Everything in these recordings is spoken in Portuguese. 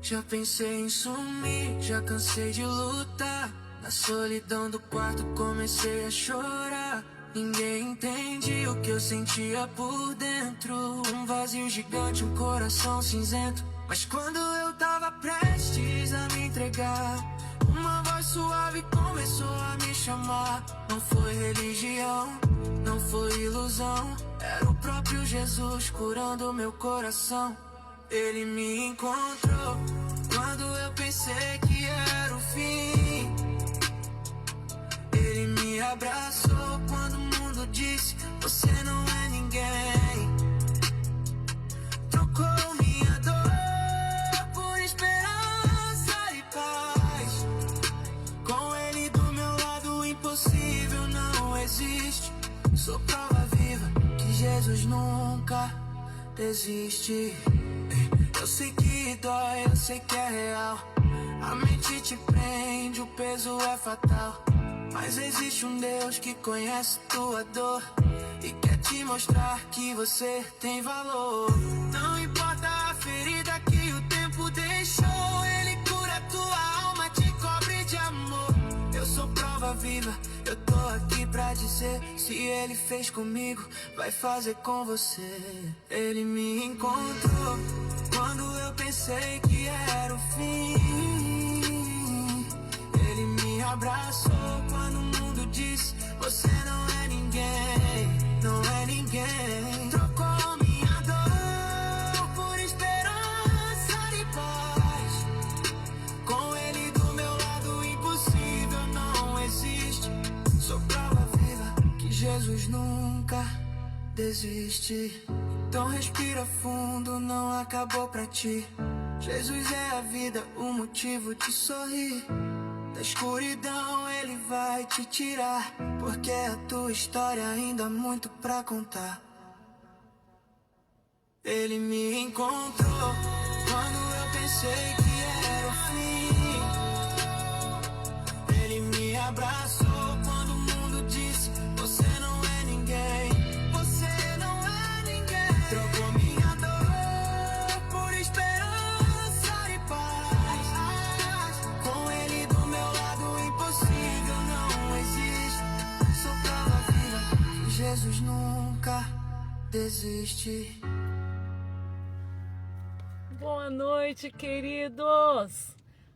Já pensei em sumir, já cansei de lutar. Na solidão do quarto comecei a chorar. Ninguém entende o que eu sentia por dentro. Um vazio gigante, um coração cinzento. Mas quando eu tava prestes a me entregar, uma voz suave começou a me chamar. Não foi religião, não foi ilusão. Era o próprio Jesus curando meu coração. Ele me encontrou quando eu pensei que era o fim. Ele me abraçou quando o mundo disse: você não é ninguém. Trocou minha dor por esperança e paz. Com ele do meu lado, o impossível não existe. Sou prova viva que Jesus nunca desiste. Eu sei que dói, eu sei que é real. A mente te prende, o peso é fatal. Mas existe um Deus que conhece tua dor e quer te mostrar que você tem valor. Não importa a ferida que o tempo deixou, ele cura tua alma, te cobre de amor. Eu sou prova viva, eu tô aqui pra dizer: se ele fez comigo, vai fazer com você. Ele me encontrou quando eu pensei que era o fim. Ele me abraçou quando o mundo disse: você não é ninguém, não é ninguém. Trocou minha dor por esperança e paz. Com ele do meu lado, o impossível não existe. Sou prova viva que Jesus nunca desiste. Então respira fundo, não acabou pra ti. Jesus é a vida, o motivo de sorrir. Da escuridão ele vai te tirar, porque a tua história ainda há muito pra contar. Ele me encontrou quando eu pensei que era o fim. Ele me abraçou quando o mundo disse: você não é ninguém. Você não é ninguém. Trocou minha dor por esperança e paz. Com ele do meu lado, o impossível não existe. Sou prova viva que Jesus nunca desiste. Boa noite, queridos.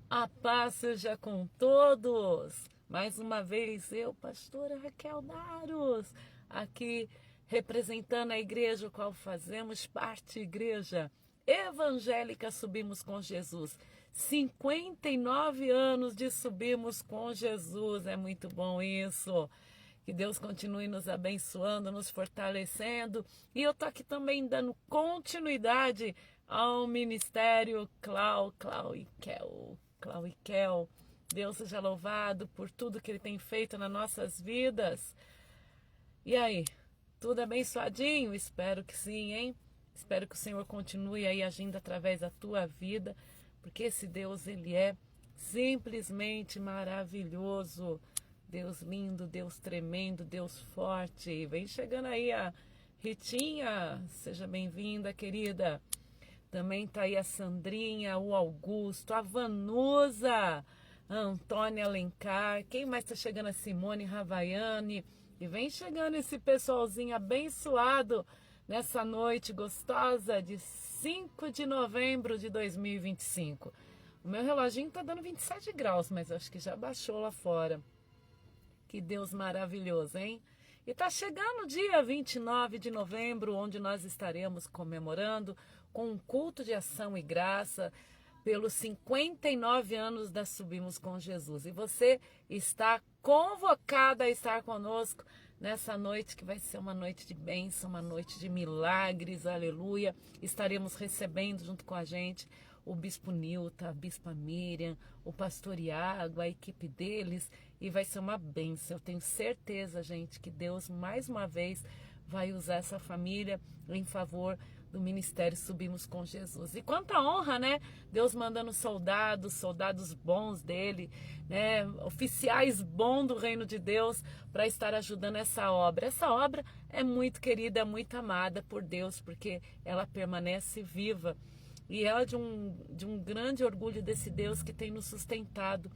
A paz seja com todos. Mais uma vez eu, pastora Raquel Daros, aqui representando a igreja a qual fazemos parte, igreja evangélica Subimos com Jesus. 59 anos de Subimos com Jesus, é muito bom isso. Que Deus continue nos abençoando, nos fortalecendo. E eu tô aqui também dando continuidade ao ministério Clau e Kel. Deus seja louvado por tudo que Ele tem feito nas nossas vidas. E aí, tudo abençoadinho? Espero que sim, hein? Espero que o Senhor continue aí agindo através da tua vida, porque esse Deus, Ele é simplesmente maravilhoso. Deus lindo, Deus tremendo, Deus forte. Vem chegando aí a Ritinha, seja bem-vinda, querida. Também tá aí a Sandrinha, o Augusto, a Vanusa, a Antônia Alencar. Quem mais tá chegando? A Simone Ravaiani. E vem chegando esse pessoalzinho abençoado nessa noite gostosa de 5 de novembro de 2025. O meu reloginho tá dando 27 graus, mas acho que já baixou lá fora. Que Deus maravilhoso, hein? E tá chegando o dia 29 de novembro, onde nós estaremos comemorando com um culto de ação e graça pelos 59 anos da Subimos com Jesus. E você está convocada a estar conosco nessa noite, que vai ser uma noite de bênção, uma noite de milagres, aleluia. Estaremos recebendo junto com a gente o Bispo Nilton, a Bispa Miriam, o Pastor Iago, a equipe deles, e vai ser uma bênção. Eu tenho certeza, gente, que Deus mais uma vez vai usar essa família em favor do ministério Subimos com Jesus. E quanta honra, né? Deus mandando soldados bons dele, né? Oficiais bons do reino de Deus para estar ajudando essa obra. Essa obra é muito querida, muito amada por Deus, porque ela permanece viva. E é de um grande orgulho desse Deus que tem nos sustentado.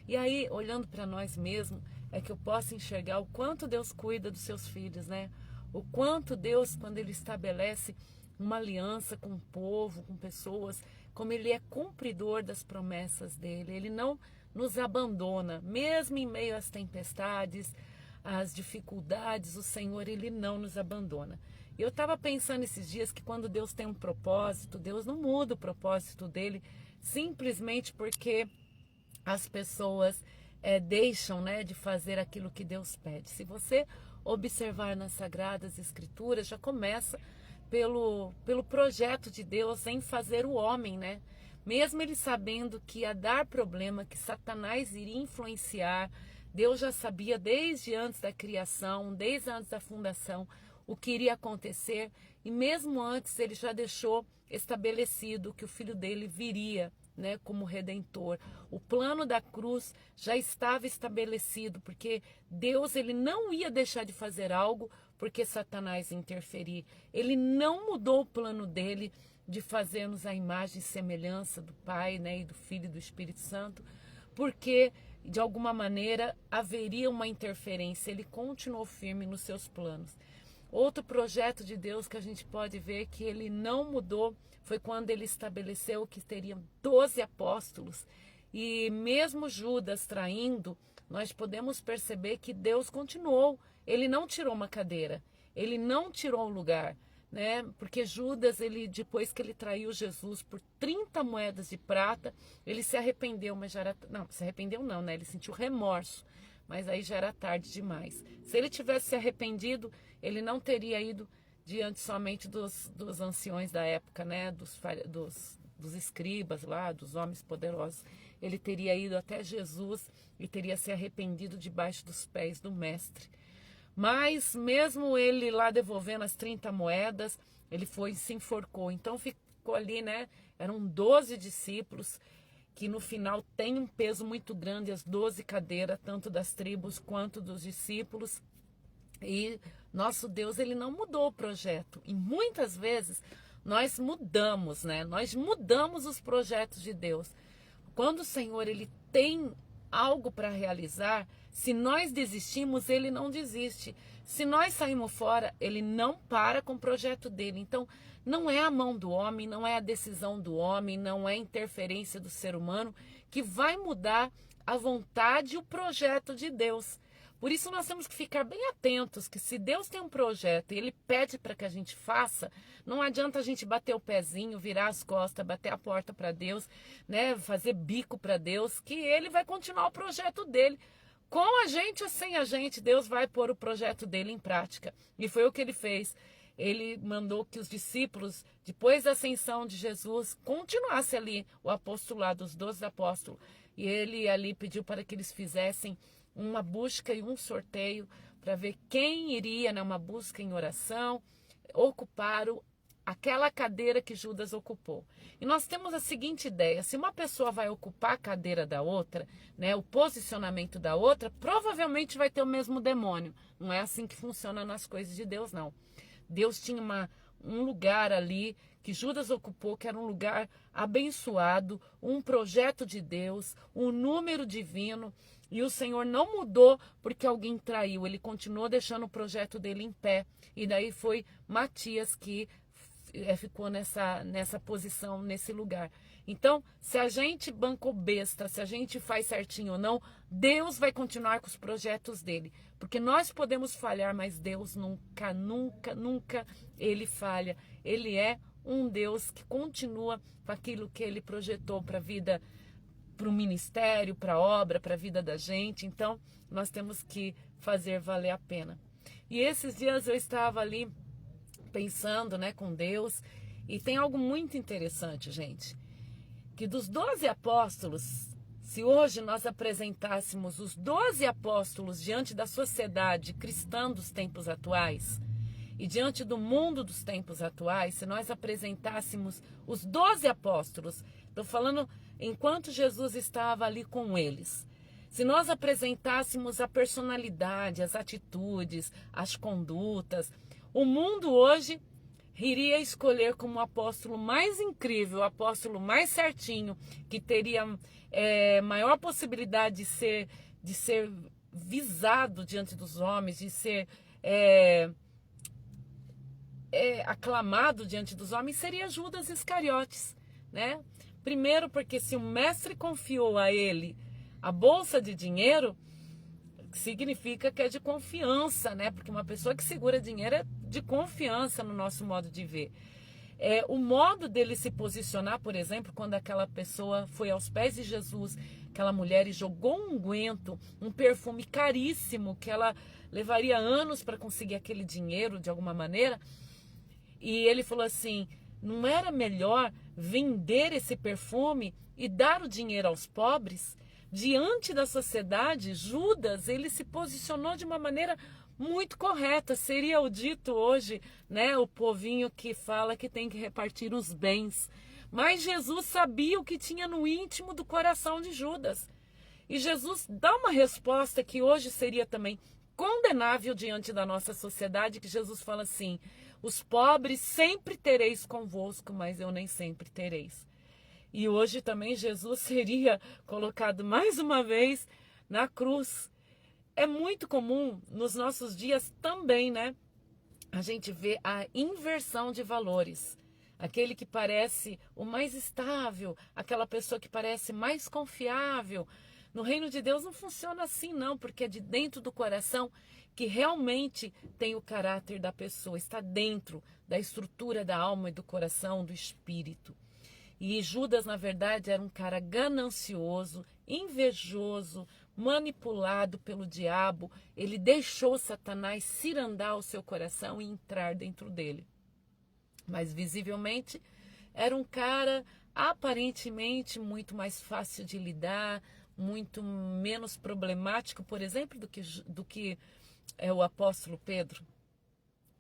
E aí, olhando para nós mesmos, é que eu posso enxergar o quanto Deus cuida dos seus filhos, né? O quanto Deus, quando Ele estabelece uma aliança com o povo, com pessoas, como Ele é cumpridor das promessas dEle. Ele não nos abandona, mesmo em meio às tempestades, às dificuldades, o Senhor, Ele não nos abandona. Eu estava pensando esses dias que quando Deus tem um propósito, Deus não muda o propósito dEle simplesmente porque as pessoas deixam, né, de fazer aquilo que Deus pede. Se você observar nas Sagradas Escrituras, já começa pelo projeto de Deus em fazer o homem, né? Mesmo ele sabendo que ia dar problema, que Satanás iria influenciar, Deus já sabia desde antes da criação, desde antes da fundação, o que iria acontecer. E mesmo antes ele já deixou estabelecido que o filho dele viria, né, como redentor. O plano da cruz já estava estabelecido, porque Deus, ele não ia deixar de fazer algo porque Satanás interferir. Ele não mudou o plano dele de fazermos a imagem e semelhança do Pai, né, e do Filho e do Espírito Santo, porque de alguma maneira haveria uma interferência. Ele continuou firme nos seus planos. Outro projeto de Deus que a gente pode ver que ele não mudou foi quando ele estabeleceu que teriam 12 apóstolos. E mesmo Judas traindo, nós podemos perceber que Deus continuou. Ele não tirou uma cadeira, ele não tirou um lugar, né? Porque Judas, ele, depois que ele traiu Jesus por 30 moedas de prata, ele se arrependeu, mas já era... Não, se arrependeu não, né? Ele sentiu remorso, mas aí já era tarde demais. Se ele tivesse se arrependido, ele não teria ido diante somente dos anciões da época, né? Dos escribas lá, dos homens poderosos. Ele teria ido até Jesus e teria se arrependido debaixo dos pés do mestre. Mas mesmo ele lá devolvendo as 30 moedas, ele foi e se enforcou. Então ficou ali, né? Eram 12 discípulos que no final tem um peso muito grande, as 12 cadeiras, tanto das tribos quanto dos discípulos. E nosso Deus, ele não mudou o projeto. E muitas vezes nós mudamos, né? Nós mudamos os projetos de Deus. Quando o Senhor, ele tem algo para realizar, se nós desistimos, ele não desiste. Se nós saímos fora, ele não para com o projeto dele. Então, não é a mão do homem, não é a decisão do homem, não é a interferência do ser humano que vai mudar a vontade e o projeto de Deus. Por isso nós temos que ficar bem atentos que se Deus tem um projeto e Ele pede para que a gente faça, não adianta a gente bater o pezinho, virar as costas, bater a porta para Deus, né, fazer bico para Deus, que Ele vai continuar o projeto dele. Com a gente ou sem a gente, Deus vai pôr o projeto dele em prática. E foi o que Ele fez. Ele mandou que os discípulos, depois da ascensão de Jesus, continuassem ali o apostolado, os 12 apóstolos. E Ele ali pediu para que eles fizessem uma busca e um sorteio para ver quem iria, né, uma busca em oração, ocupar aquela cadeira que Judas ocupou. E nós temos a seguinte ideia: se uma pessoa vai ocupar a cadeira da outra, né, o posicionamento da outra, provavelmente vai ter o mesmo demônio. Não é assim que funciona nas coisas de Deus, não. Deus tinha um lugar ali que Judas ocupou, que era um lugar abençoado, um projeto de Deus, um número divino. E o Senhor não mudou porque alguém traiu. Ele continuou deixando o projeto dele em pé. E daí foi Matias que ficou nessa posição, nesse lugar. Então, se a gente bancou besta, se a gente faz certinho ou não, Deus vai continuar com os projetos dele. Porque nós podemos falhar, mas Deus nunca, nunca, nunca ele falha. Ele é um Deus que continua com aquilo que ele projetou para a vida, para o ministério, para a obra, para a vida da gente. Então, nós temos que fazer valer a pena. E esses dias eu estava ali pensando, né, com Deus, e tem algo muito interessante, gente, que dos 12 apóstolos, se hoje nós apresentássemos os 12 apóstolos diante da sociedade cristã dos tempos atuais, e diante do mundo dos tempos atuais, se nós apresentássemos os 12 apóstolos, estou falando enquanto Jesus estava ali com eles, se nós apresentássemos a personalidade, as atitudes, as condutas, o mundo hoje iria escolher como o apóstolo mais incrível, o apóstolo mais certinho, que teria maior possibilidade de ser visado diante dos homens, de ser aclamado diante dos homens, seria Judas Iscariotes, né? Primeiro porque se o mestre confiou a ele a bolsa de dinheiro, significa que é de confiança, né? Porque uma pessoa que segura dinheiro é de confiança no nosso modo de ver. O modo dele se posicionar, por exemplo, quando aquela pessoa foi aos pés de Jesus, aquela mulher, e jogou um unguento, um perfume caríssimo, que ela levaria anos para conseguir aquele dinheiro de alguma maneira, e ele falou assim, não era melhor vender esse perfume e dar o dinheiro aos pobres? Diante da sociedade, Judas, ele se posicionou de uma maneira muito correta. Seria o dito hoje, né, o povinho que fala que tem que repartir os bens. Mas Jesus sabia o que tinha no íntimo do coração de Judas. E Jesus dá uma resposta que hoje seria também condenável diante da nossa sociedade, que Jesus fala assim, os pobres sempre tereis convosco, mas eu nem sempre tereis. E hoje também Jesus seria colocado mais uma vez na cruz. É muito comum nos nossos dias também, né? A gente vê a inversão de valores. Aquele que parece o mais estável, aquela pessoa que parece mais confiável. No reino de Deus não funciona assim não, porque é de dentro do coração que realmente tem o caráter da pessoa, está dentro da estrutura da alma e do coração, do espírito. E Judas, na verdade, era um cara ganancioso, invejoso, manipulado pelo diabo. Ele deixou Satanás cirandar o seu coração e entrar dentro dele. Mas, visivelmente, era um cara aparentemente muito mais fácil de lidar, muito menos problemático, por exemplo, do que o apóstolo Pedro.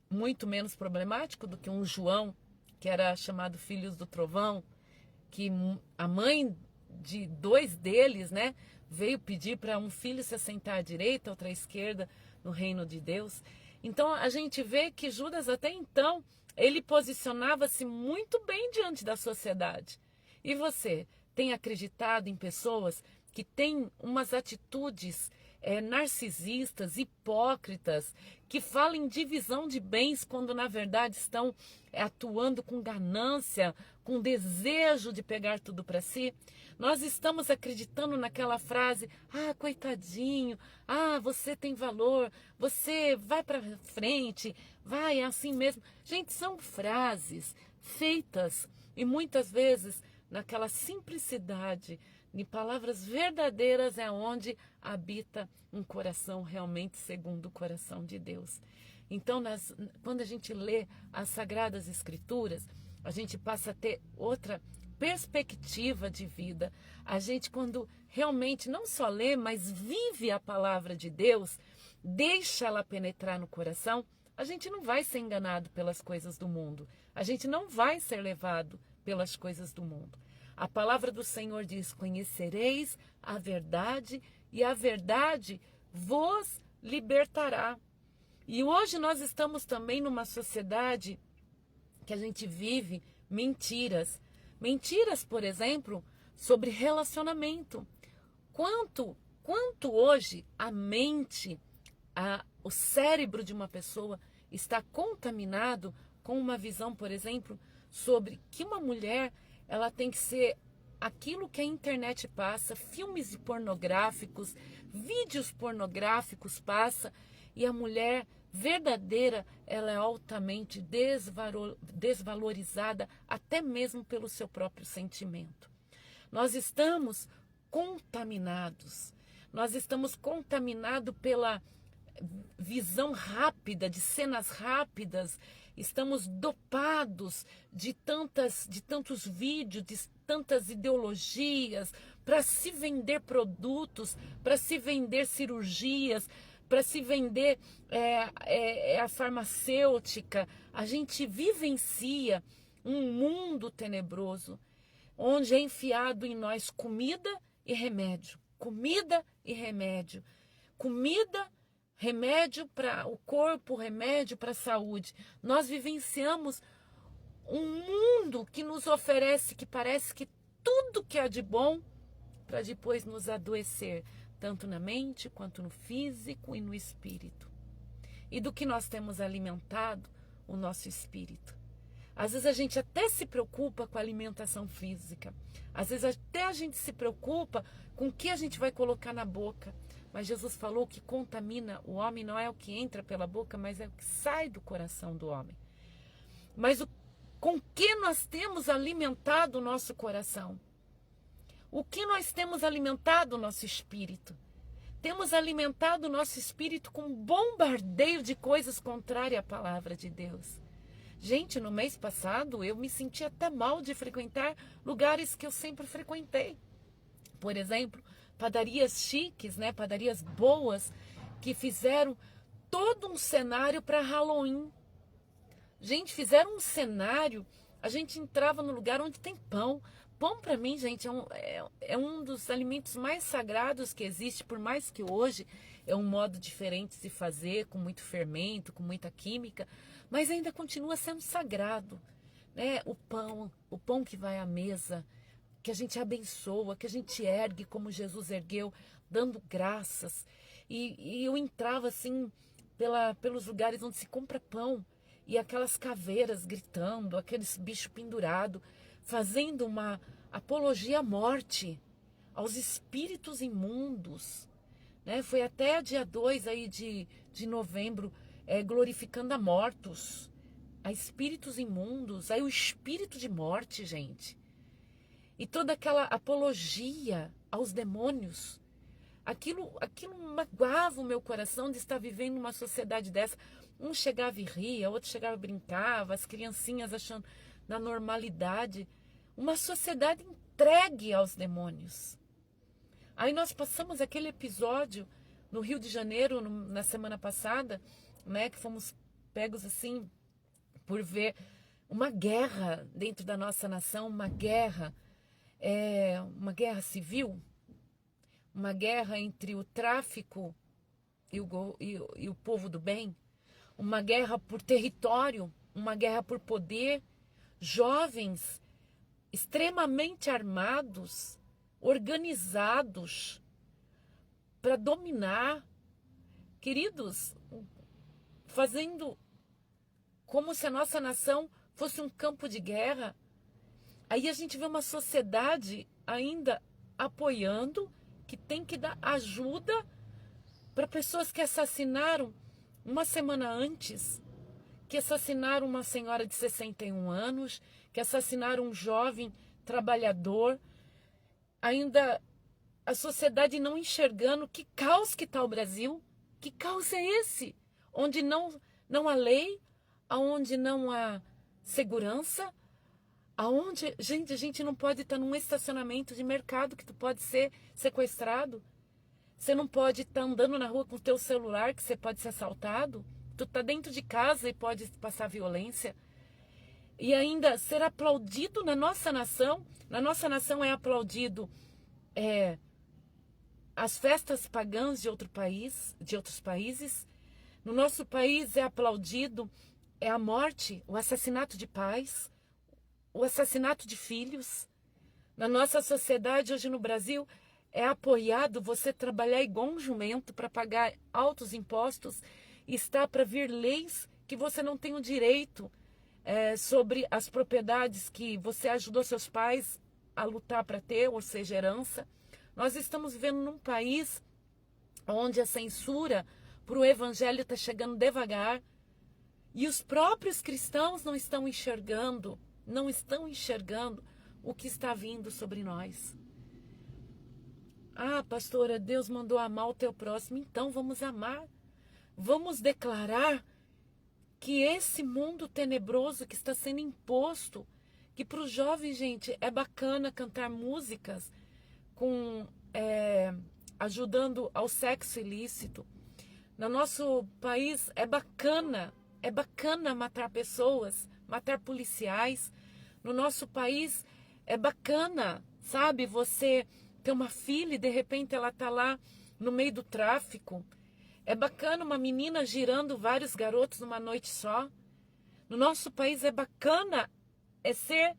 Muito menos problemático do que um João, que era chamado Filhos do Trovão, que a mãe de dois deles, né, veio pedir para um filho se assentar à direita, outra à esquerda no reino de Deus. Então a gente vê que Judas até então, ele posicionava-se muito bem diante da sociedade. E você tem acreditado em pessoas que têm umas atitudes narcisistas, hipócritas, que falam em divisão de bens quando na verdade estão atuando com ganância, com desejo de pegar tudo para si? Nós estamos acreditando naquela frase, coitadinho, você tem valor, você vai para frente, vai, é assim mesmo. Gente, são frases feitas e muitas vezes naquela simplicidade, em palavras verdadeiras é onde habita um coração realmente segundo o coração de Deus. Então, quando a gente lê as Sagradas Escrituras, a gente passa a ter outra perspectiva de vida. A gente, quando realmente não só lê, mas vive a palavra de Deus, deixa ela penetrar no coração, a gente não vai ser enganado pelas coisas do mundo. A gente não vai ser levado pelas coisas do mundo. A palavra do Senhor diz, conhecereis a verdade e a verdade vos libertará. E hoje nós estamos também numa sociedade que a gente vive mentiras. Mentiras, por exemplo, sobre relacionamento. Quanto hoje a mente, o cérebro de uma pessoa está contaminado com uma visão, por exemplo, sobre que uma mulher ela tem que ser aquilo que a internet passa, filmes pornográficos, vídeos pornográficos passa, e a mulher verdadeira, ela é altamente desvalorizada até mesmo pelo seu próprio sentimento. Nós estamos contaminados. Nós estamos contaminados pela visão rápida, de cenas rápidas. Estamos dopados de tantos vídeos, de tantas ideologias, para se vender produtos, para se vender cirurgias, para se vender a farmacêutica. A gente vivencia um mundo tenebroso, onde é enfiado em nós comida e remédio. Comida e remédio. Comida, remédio para o corpo, remédio para a saúde. Nós vivenciamos Um mundo que nos oferece, que parece que tudo que há de bom, para depois nos adoecer, tanto na mente, quanto no físico e no espírito. E do que nós temos alimentado o nosso espírito. Às vezes a gente até se preocupa com a alimentação física. Às vezes até a gente se preocupa com o que a gente vai colocar na boca. Mas Jesus falou que contamina o homem não é o que entra pela boca, mas é o que sai do coração do homem. Mas com que nós temos alimentado o nosso coração? O que nós temos alimentado o nosso espírito? Temos alimentado o nosso espírito com um bombardeio de coisas contrárias à palavra de Deus. Gente, no mês passado eu me senti até mal de frequentar lugares que eu sempre frequentei. Por exemplo, padarias chiques, né? Padarias boas, que fizeram todo um cenário para Halloween. Gente, fizeram um cenário, a gente entrava no lugar onde tem pão. Pão para mim, gente, é um dos alimentos mais sagrados que existe, por mais que hoje é um modo diferente de se fazer, com muito fermento, com muita química, mas ainda continua sendo sagrado, né? O pão que vai à mesa, que a gente abençoa, que a gente ergue como Jesus ergueu, dando graças. E eu entrava assim pelos lugares onde se compra pão, e aquelas caveiras gritando, aqueles bichos pendurados, fazendo uma apologia à morte, aos espíritos imundos, né? Foi até dia 2 aí de novembro, glorificando a mortos, a espíritos imundos, aí o espírito de morte, gente. E toda aquela apologia aos demônios, aquilo magoava o meu coração de estar vivendo numa sociedade dessa. Um chegava e ria, outro chegava e brincava, as criancinhas achando na normalidade, uma sociedade entregue aos demônios. Aí nós passamos aquele episódio no Rio de Janeiro, na semana passada, né, que fomos pegos assim por ver uma guerra dentro da nossa nação, uma guerra civil, uma guerra entre o tráfico e o povo do bem, uma guerra por território, uma guerra por poder, jovens extremamente armados, organizados para dominar, queridos, fazendo como se a nossa nação fosse um campo de guerra. Aí a gente vê uma sociedade ainda apoiando, que tem que dar ajuda para pessoas que assassinaram uma semana antes, que assassinaram uma senhora de 61 anos, que assassinaram um jovem trabalhador. Ainda a sociedade não enxergando que caos que está o Brasil. Que caos é esse? Onde não há lei, onde não há segurança, aonde, gente, a gente não pode estar num estacionamento de mercado que tu pode ser sequestrado. Você não pode estar andando na rua com o teu celular, que você pode ser assaltado. Tu está dentro de casa e pode passar violência. E ainda ser aplaudido na nossa nação. Na nossa nação é aplaudido as festas pagãs de outros países. No nosso país é aplaudido a morte, o assassinato de pais, o assassinato de filhos. Na nossa sociedade hoje no Brasil é apoiado você trabalhar igual um jumento para pagar altos impostos, e está para vir leis que você não tem o direito sobre as propriedades que você ajudou seus pais a lutar para ter, ou seja, herança. Nós estamos vivendo num país onde a censura para o evangelho está chegando devagar, e os próprios cristãos não estão enxergando o que está vindo sobre nós. Ah, pastora, Deus mandou amar o teu próximo. Então vamos amar. Vamos declarar que esse mundo tenebroso que está sendo imposto, que para os jovens, gente, é bacana cantar músicas ajudando ao sexo ilícito. No nosso país é bacana matar pessoas, matar policiais. No nosso país é bacana, sabe, você ter uma filha e de repente ela está lá no meio do tráfico. É bacana uma menina girando vários garotos numa noite só. No nosso país é bacana é ser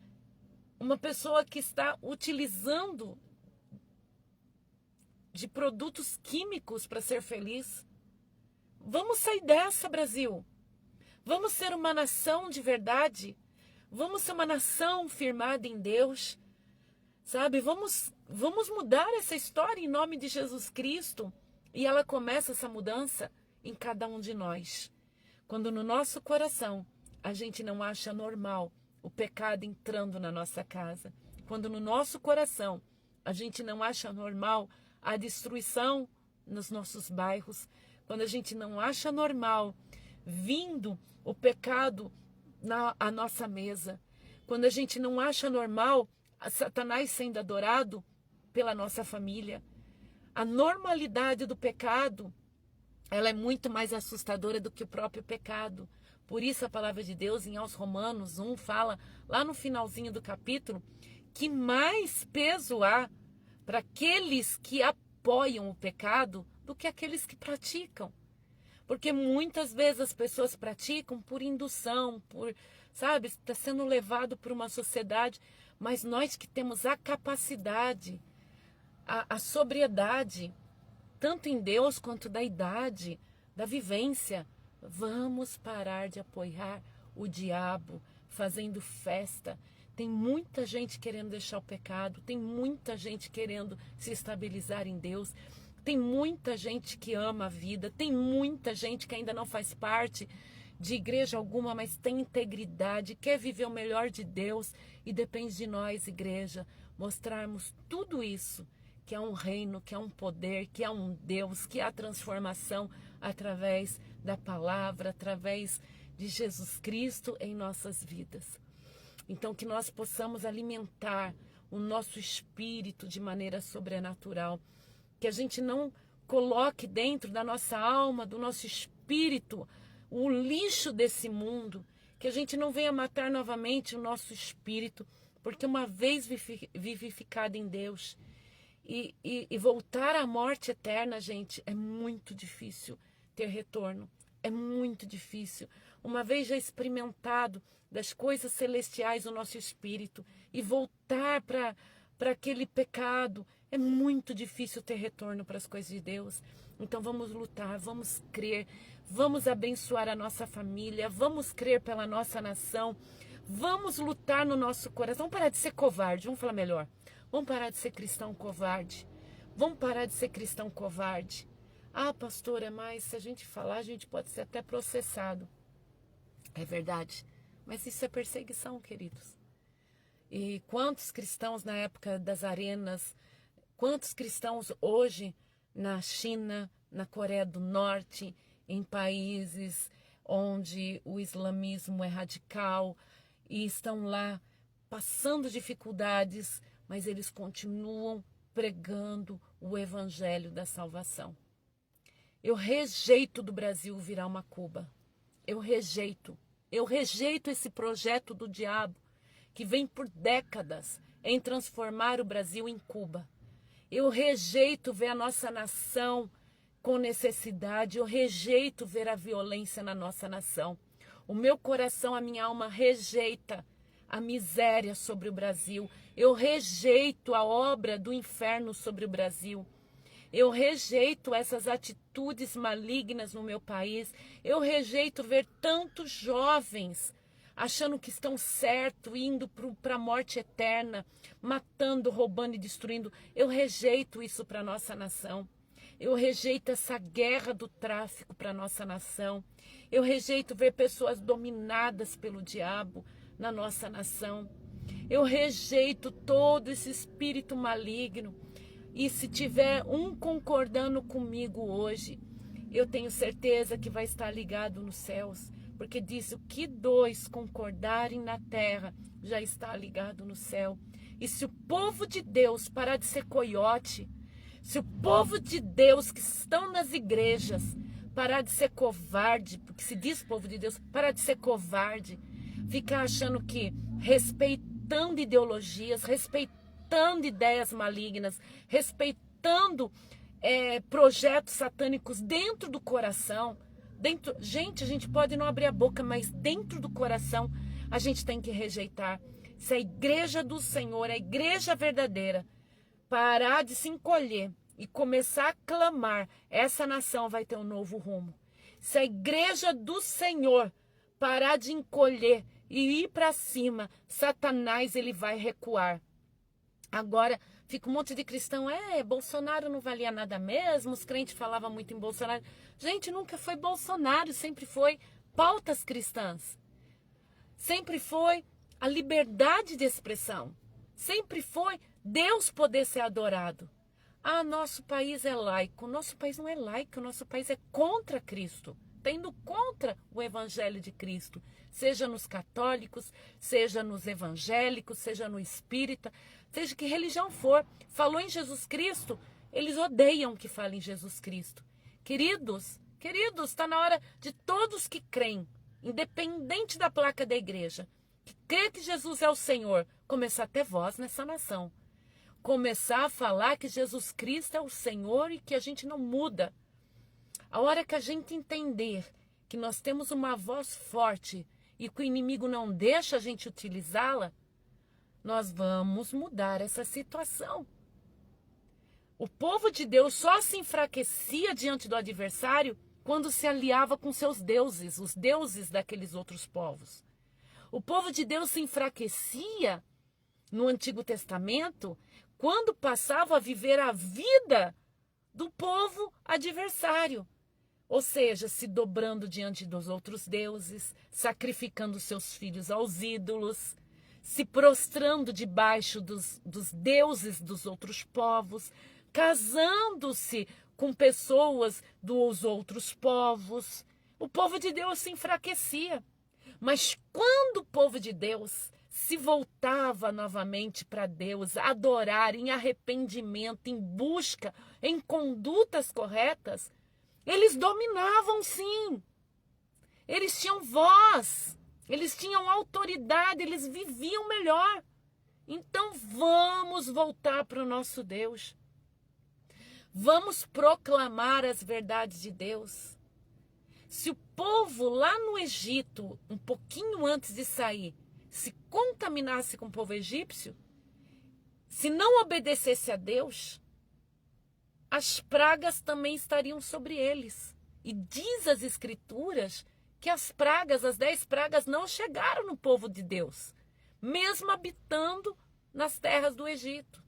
uma pessoa que está utilizando de produtos químicos para ser feliz. Vamos sair dessa, Brasil. Vamos ser uma nação de verdade. Vamos ser uma nação firmada em Deus. Sabe? Vamos mudar essa história em nome de Jesus Cristo. E ela começa essa mudança em cada um de nós. Quando no nosso coração a gente não acha normal o pecado entrando na nossa casa. Quando no nosso coração a gente não acha normal a destruição nos nossos bairros. Quando a gente não acha normal vindo o pecado à nossa mesa. Quando a gente não acha normal a Satanás sendo adorado pela nossa família. A normalidade do pecado, ela é muito mais assustadora do que o próprio pecado. Por isso a palavra de Deus em aos Romanos 1 fala, lá no finalzinho do capítulo, que mais peso há para aqueles que apoiam o pecado do que aqueles que praticam. Porque muitas vezes as pessoas praticam por indução, sabe, está sendo levado por uma sociedade, mas nós que temos a capacidade, a sobriedade, tanto em Deus quanto da idade, da vivência, vamos parar de apoiar o diabo, fazendo festa. Tem muita gente querendo deixar o pecado, tem muita gente querendo se estabilizar em Deus, tem muita gente que ama a vida, tem muita gente que ainda não faz parte de igreja alguma, mas tem integridade, quer viver o melhor de Deus, e depende de nós, igreja, mostrarmos tudo isso, que é um reino, que é um poder, que é um Deus, que há transformação através da palavra, através de Jesus Cristo em nossas vidas. Então que nós possamos alimentar o nosso espírito de maneira sobrenatural, que a gente não coloque dentro da nossa alma, do nosso espírito, o lixo desse mundo, que a gente não venha matar novamente o nosso espírito, porque uma vez vivificado em Deus e voltar à morte eterna, gente, é muito difícil ter retorno, é muito difícil. Uma vez já experimentado das coisas celestiais o nosso espírito e voltar para aquele pecado, é muito difícil ter retorno para as coisas de Deus. Então vamos lutar, vamos crer, vamos abençoar a nossa família, vamos crer pela nossa nação, vamos lutar no nosso coração. Vamos parar de ser covarde, vamos falar melhor. Vamos parar de ser cristão covarde. Vamos parar de ser cristão covarde. Ah, pastora, mas se a gente falar, a gente pode ser até processado. É verdade, mas isso é perseguição, queridos. E quantos cristãos na época das arenas, quantos cristãos hoje na China, na Coreia do Norte, em países onde o islamismo é radical e estão lá passando dificuldades, mas eles continuam pregando o evangelho da salvação. Eu rejeito do Brasil virar uma Cuba. Eu rejeito esse projeto do diabo que vem por décadas em transformar o Brasil em Cuba. Eu rejeito ver a nossa nação com necessidade, eu rejeito ver a violência na nossa nação. O meu coração, a minha alma rejeita a miséria sobre o Brasil. Eu rejeito a obra do inferno sobre o Brasil. Eu rejeito essas atitudes malignas no meu país. Eu rejeito ver tantos jovens achando que estão certo, indo para a morte eterna, matando, roubando e destruindo. Eu rejeito isso para a nossa nação. Eu rejeito essa guerra do tráfico para a nossa nação. Eu rejeito ver pessoas dominadas pelo diabo na nossa nação. Eu rejeito todo esse espírito maligno. E se tiver um concordando comigo hoje, eu tenho certeza que vai estar ligado nos céus. Porque diz, o que dois concordarem na terra já está ligado no céu. E se o povo de Deus parar de ser coiote, se o povo de Deus que estão nas igrejas parar de ser covarde, porque se diz povo de Deus, parar de ser covarde, ficar achando que respeitando ideologias, respeitando ideias malignas, respeitando projetos satânicos dentro do coração. Gente, a gente pode não abrir a boca, mas dentro do coração a gente tem que rejeitar. Se a igreja do Senhor, a igreja verdadeira, parar de se encolher e começar a clamar, essa nação vai ter um novo rumo. Se a igreja do Senhor parar de encolher e ir para cima, Satanás ele vai recuar. Agora, fica um monte de cristão, Bolsonaro não valia nada mesmo, os crentes falavam muito em Bolsonaro. Gente, nunca foi Bolsonaro, sempre foi pautas cristãs. Sempre foi a liberdade de expressão. Sempre foi Deus poder ser adorado. Nosso país é laico. Nosso país não é laico, nosso país é contra Cristo. Está indo contra o evangelho de Cristo. Seja nos católicos, seja nos evangélicos, seja no espírita, seja que religião for. Falou em Jesus Cristo, eles odeiam que fale em Jesus Cristo. Queridos, está na hora de todos que creem, independente da placa da igreja, que crê que Jesus é o Senhor, começar a ter voz nessa nação. Começar a falar que Jesus Cristo é o Senhor e que a gente não muda. A hora que a gente entender que nós temos uma voz forte e que o inimigo não deixa a gente utilizá-la, nós vamos mudar essa situação. O povo de Deus só se enfraquecia diante do adversário quando se aliava com seus deuses, os deuses daqueles outros povos. O povo de Deus se enfraquecia no Antigo Testamento quando passava a viver a vida do povo adversário. Ou seja, se dobrando diante dos outros deuses, sacrificando seus filhos aos ídolos, se prostrando debaixo dos deuses dos outros povos, casando-se com pessoas dos outros povos. O povo de Deus se enfraquecia. Mas quando o povo de Deus se voltava novamente para Deus, a adorar em arrependimento, em busca, em condutas corretas, eles dominavam sim. Eles tinham voz, eles tinham autoridade, eles viviam melhor. Então vamos voltar para o nosso Deus. Vamos proclamar as verdades de Deus. Se o povo lá no Egito, um pouquinho antes de sair, se contaminasse com o povo egípcio, se não obedecesse a Deus, as pragas também estariam sobre eles. E diz as Escrituras que as pragas, as 10 pragas, não chegaram no povo de Deus, mesmo habitando nas terras do Egito.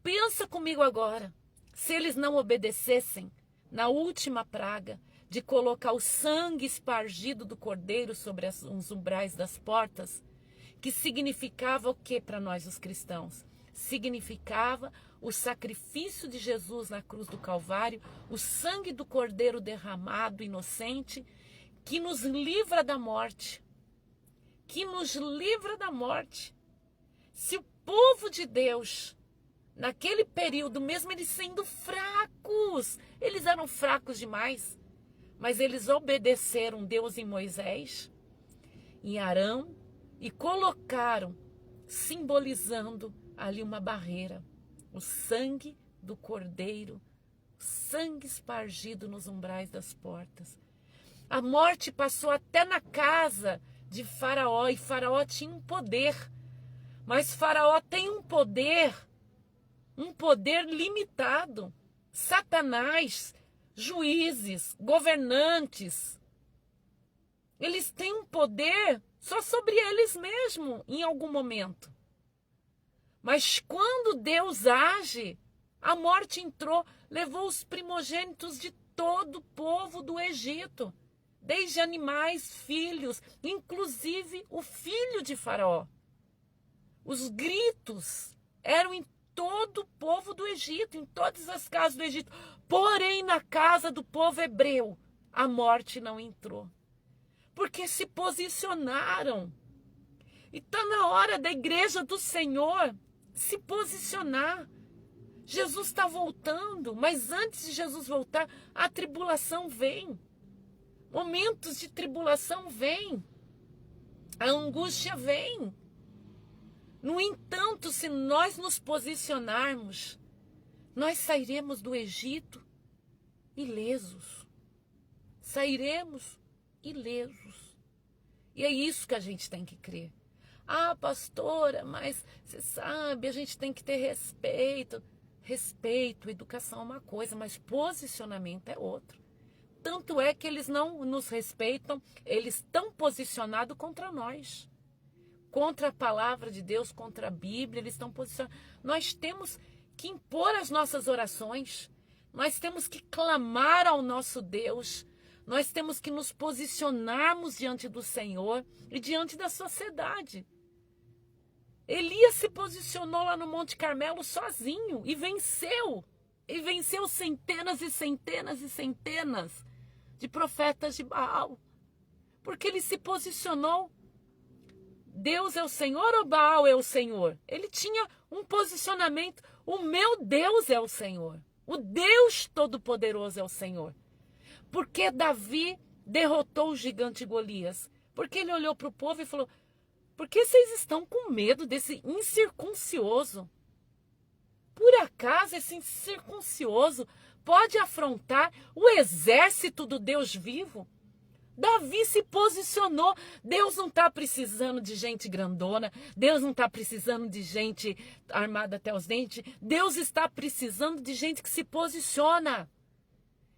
Pensa comigo agora, se eles não obedecessem na última praga, de colocar o sangue espargido do cordeiro sobre os umbrais das portas, que significava o que para nós os cristãos? Significava o sacrifício de Jesus na cruz do Calvário, o sangue do cordeiro derramado, inocente, que nos livra da morte. Que nos livra da morte. Se o povo de Deus, naquele período, mesmo eles sendo fracos, eles eram fracos demais, mas eles obedeceram Deus em Moisés, em Arão, e colocaram, simbolizando ali uma barreira, o sangue do cordeiro, sangue espargido nos umbrais das portas. A morte passou até na casa de Faraó, e Faraó tinha um poder, mas Faraó tem um poder limitado. Satanás, juízes, governantes, eles têm um poder só sobre eles mesmos em algum momento. Mas quando Deus age, a morte entrou, levou os primogênitos de todo o povo do Egito, desde animais, filhos, inclusive o filho de Faraó. Os gritos eram em todo o povo do Egito, em todas as casas do Egito. Porém, na casa do povo hebreu, a morte não entrou. Porque se posicionaram. E está na hora da igreja do Senhor se posicionar. Jesus está voltando, mas antes de Jesus voltar, a tribulação vem. Momentos de tribulação vêm. A angústia vem. No entanto, se nós nos posicionarmos, nós sairemos do Egito ilesos. Sairemos ilesos. E é isso que a gente tem que crer. Ah, pastora, mas você sabe, a gente tem que ter respeito. Respeito, educação é uma coisa, mas posicionamento é outro. Tanto é que eles não nos respeitam, eles estão posicionados contra nós. Contra a palavra de Deus, contra a Bíblia, eles estão posicionados. Nós temos que impor as nossas orações, nós temos que clamar ao nosso Deus, nós temos que nos posicionarmos diante do Senhor e diante da sociedade. Elias se posicionou lá no Monte Carmelo sozinho e venceu. E venceu centenas e centenas e centenas de profetas de Baal. Porque ele se posicionou. Deus é o Senhor ou Baal é o Senhor? Ele tinha um posicionamento. O meu Deus é o Senhor. O Deus Todo-Poderoso é o Senhor. Porque Davi derrotou o gigante Golias? Porque ele olhou para o povo e falou: por que vocês estão com medo desse incircuncioso? Por acaso esse incircuncioso pode afrontar o exército do Deus vivo? Davi se posicionou. Deus não está precisando de gente grandona. Deus não está precisando de gente armada até os dentes. Deus está precisando de gente que se posiciona.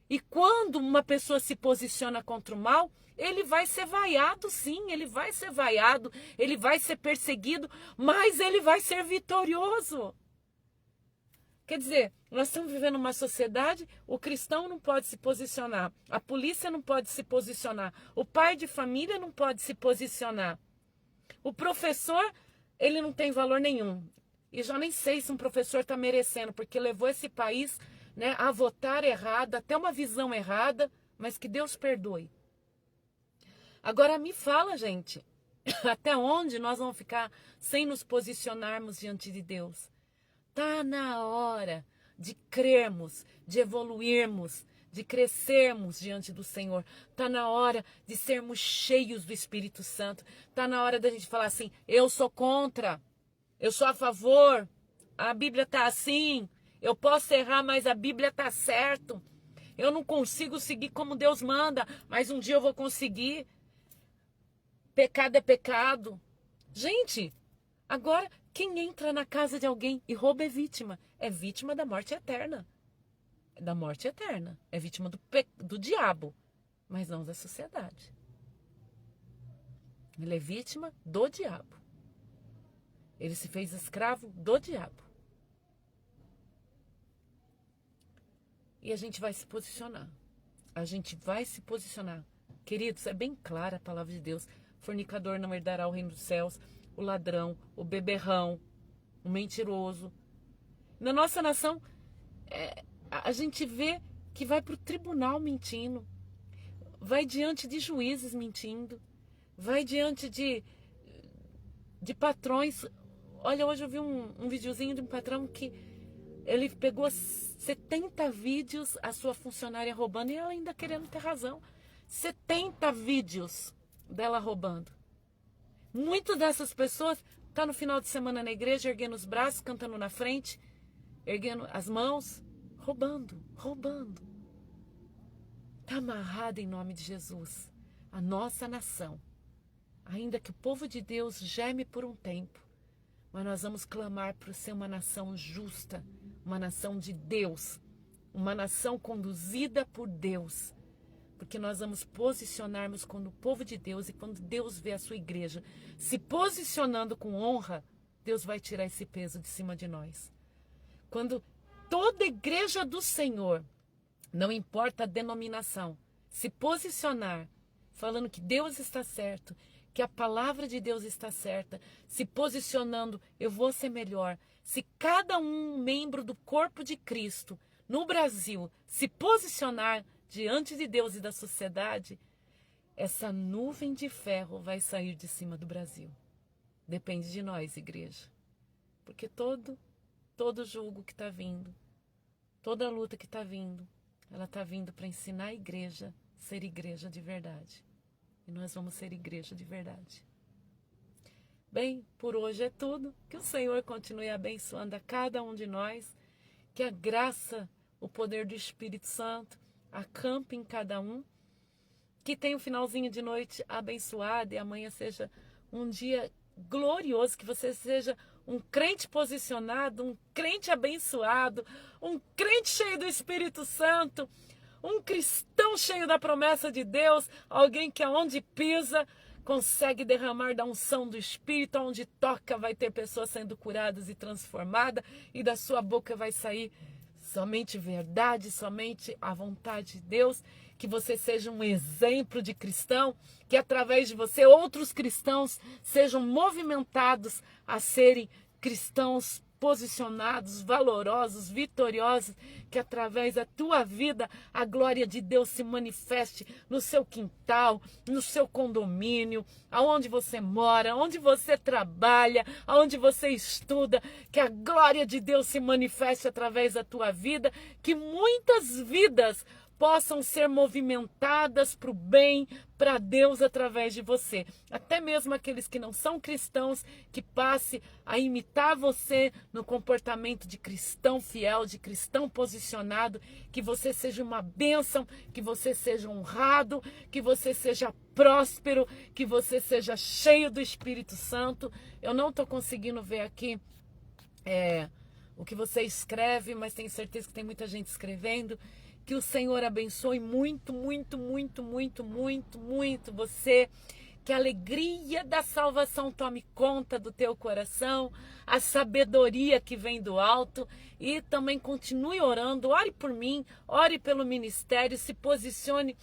E quando uma pessoa se posiciona contra o mal, ele vai ser vaiado, sim, ele vai ser vaiado, ele vai ser perseguido, mas ele vai ser vitorioso. Quer dizer, nós estamos vivendo uma sociedade, o cristão não pode se posicionar, a polícia não pode se posicionar, o pai de família não pode se posicionar, o professor, ele não tem valor nenhum. E já nem sei se um professor está merecendo, porque levou esse país, né, a votar errado, até uma visão errada, mas que Deus perdoe. Agora me fala, gente, até onde nós vamos ficar sem nos posicionarmos diante de Deus? Está na hora de crermos, de evoluirmos, de crescermos diante do Senhor. Está na hora de sermos cheios do Espírito Santo. Está na hora da gente falar assim: eu sou contra, eu sou a favor, a Bíblia está assim, eu posso errar, mas a Bíblia está certo. Eu não consigo seguir como Deus manda, mas um dia eu vou conseguir. Pecado é pecado. Gente, agora quem entra na casa de alguém e rouba é vítima da morte eterna. Da morte eterna. É vítima do diabo, mas não da sociedade. Ele é vítima do diabo. Ele se fez escravo do diabo. E a gente vai se posicionar. A gente vai se posicionar. Queridos, é bem clara a palavra de Deus. Fornicador não herdará o reino dos céus. O ladrão, o beberrão, o mentiroso. Na nossa nação, a gente vê que vai para o tribunal mentindo. Vai diante de juízes mentindo. Vai diante de patrões. Olha, hoje eu vi um videozinho de um patrão que ele pegou 70 vídeos, a sua funcionária roubando, e ela ainda querendo ter razão. 70 vídeos dela roubando. Muitas dessas pessoas estão no final de semana na igreja, erguendo os braços, cantando na frente, erguendo as mãos, roubando. Está amarrado em nome de Jesus. A nossa nação, ainda que o povo de Deus geme por um tempo, mas nós vamos clamar por ser uma nação justa, uma nação de Deus, uma nação conduzida por Deus, porque nós vamos posicionarmos quando o povo de Deus, e quando Deus vê a sua igreja se posicionando com honra, Deus vai tirar esse peso de cima de nós. Quando toda igreja do Senhor, não importa a denominação, se posicionar, falando que Deus está certo, que a palavra de Deus está certa, se posicionando, eu vou ser melhor. Se cada membro do corpo de Cristo no Brasil se posicionar diante de Deus e da sociedade, essa nuvem de ferro vai sair de cima do Brasil. Depende de nós, igreja. Porque todo jugo que está vindo, toda luta que está vindo, ela está vindo para ensinar a igreja a ser igreja de verdade. E nós vamos ser igreja de verdade. Bem, por hoje é tudo. Que o Senhor continue abençoando a cada um de nós. Que a graça, o poder do Espírito Santo acampe em cada um. que tenha um finalzinho de noite abençoado e amanhã seja um dia glorioso, que você seja um crente posicionado, um crente abençoado, um crente cheio do Espírito Santo, um cristão cheio da promessa de Deus, alguém que aonde pisa consegue derramar da unção do Espírito, aonde toca vai ter pessoas sendo curadas e transformadas, e da sua boca vai sair somente verdade, somente a vontade de Deus. Que você seja um exemplo de cristão, que através de você outros cristãos sejam movimentados a serem cristãos posicionados, valorosos, vitoriosos, que através da tua vida a glória de Deus se manifeste no seu quintal, no seu condomínio, aonde você mora, onde você trabalha, aonde você estuda, que a glória de Deus se manifeste através da tua vida, que muitas vidas possam ser movimentadas para o bem, para Deus através de você. Até mesmo aqueles que não são cristãos, que passe a imitar você no comportamento de cristão fiel, de cristão posicionado, que você seja uma bênção, que você seja honrado, que você seja próspero, que você seja cheio do Espírito Santo. Eu não estou conseguindo ver aqui o que você escreve, mas tenho certeza que tem muita gente escrevendo. Que o Senhor abençoe muito, muito, muito, muito, muito, muito você. Que a alegria da salvação tome conta do teu coração, a sabedoria que vem do alto, e também continue orando, ore por mim, ore pelo ministério, se posicione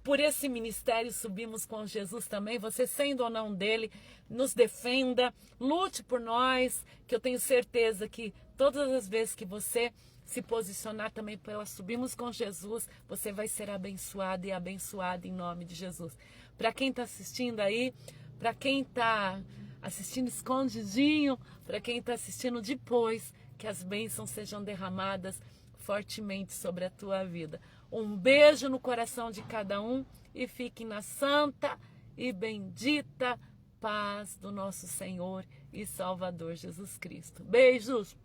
por esse ministério. Subimos com Jesus também, você sendo ou não dele, nos defenda, lute por nós, que eu tenho certeza que todas as vezes que você se posicionar também pela Subimos com Jesus, você vai ser abençoado e abençoado em nome de Jesus. Para quem está assistindo aí, para quem está assistindo escondidinho, para quem está assistindo depois, que as bênçãos sejam derramadas fortemente sobre a tua vida. Um beijo no coração de cada um e fiquem na santa e bendita paz do nosso Senhor e Salvador Jesus Cristo. Beijos!